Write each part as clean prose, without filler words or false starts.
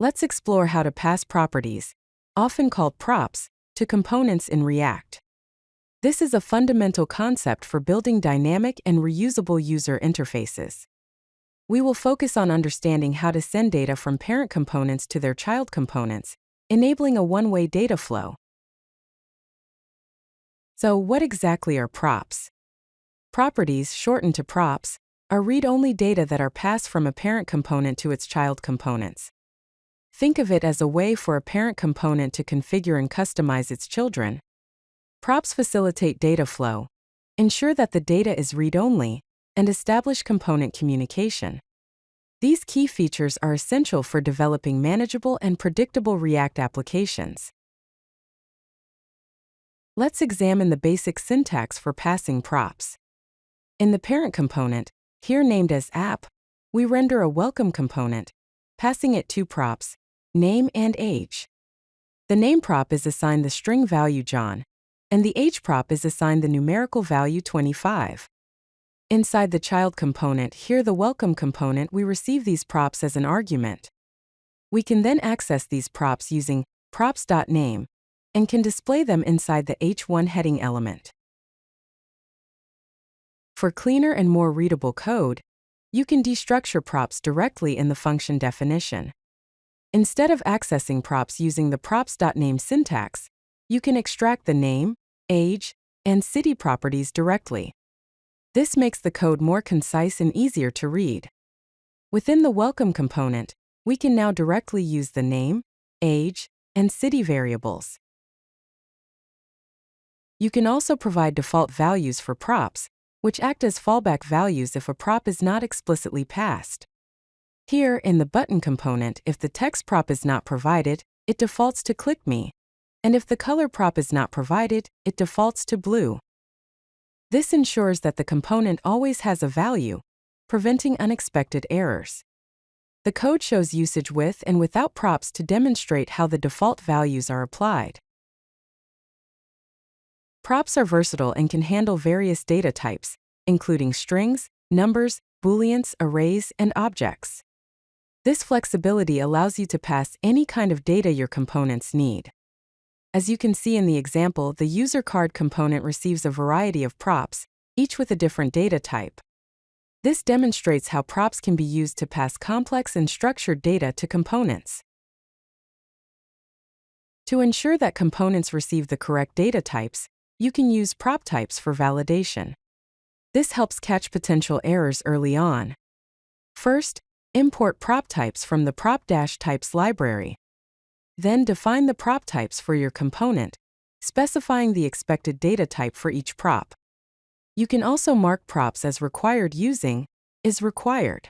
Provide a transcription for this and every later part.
Let's explore how to pass properties, often called props, to components in React. This is a fundamental concept for building dynamic and reusable user interfaces. We will focus on understanding how to send data from parent components to their child components, enabling a one-way data flow. So, what exactly are props? Properties, shortened to props, are read-only data that are passed from a parent component to its child components. Think of it as a way for a parent component to configure and customize its children. Props facilitate data flow, ensure that the data is read-only, and establish component communication. These key features are essential for developing manageable and predictable React applications. Let's examine the basic syntax for passing props. In the parent component, here named as app, we render a welcome component, passing it two props, name and age. The name prop is assigned the string value John, and the age prop is assigned the numerical value 25. Inside the child component, here the welcome component, we receive these props as an argument. We can then access these props using props.name and can display them inside the h1 heading element. For cleaner and more readable code, you can destructure props directly in the function definition. Instead of accessing props using the props.name syntax, you can extract the name, age, and city properties directly. This makes the code more concise and easier to read. Within the welcome component, we can now directly use the name, age, and city variables. You can also provide default values for props, which act as fallback values if a prop is not explicitly passed. Here, in the button component, if the text prop is not provided, it defaults to click me, and if the color prop is not provided, it defaults to blue. This ensures that the component always has a value, preventing unexpected errors. The code shows usage with and without props to demonstrate how the default values are applied. Props are versatile and can handle various data types, including strings, numbers, booleans, arrays, and objects. This flexibility allows you to pass any kind of data your components need. As you can see in the example, the user card component receives a variety of props, each with a different data type. This demonstrates how props can be used to pass complex and structured data to components. To ensure that components receive the correct data types, you can use PropTypes for validation. This helps catch potential errors early on. First, import PropTypes from the prop-types library. Then define the PropTypes for your component, specifying the expected data type for each prop. You can also mark props as required using is required.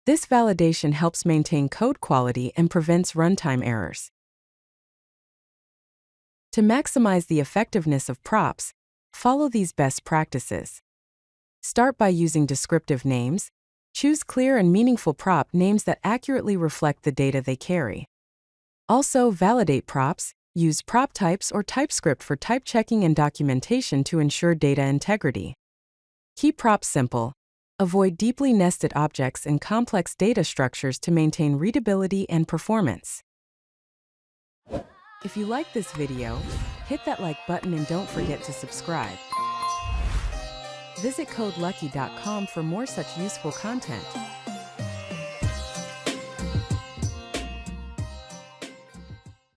This validation helps maintain code quality and prevents runtime errors. To maximize the effectiveness of props, follow these best practices. Start by using descriptive names. Choose clear and meaningful prop names that accurately reflect the data they carry. Also, validate props. Use PropTypes or TypeScript for type checking and documentation to ensure data integrity. Keep props simple. Avoid deeply nested objects and complex data structures to maintain readability and performance. If you like this video, hit that like button and don't forget to subscribe. Visit CodeLucky.com for more such useful content.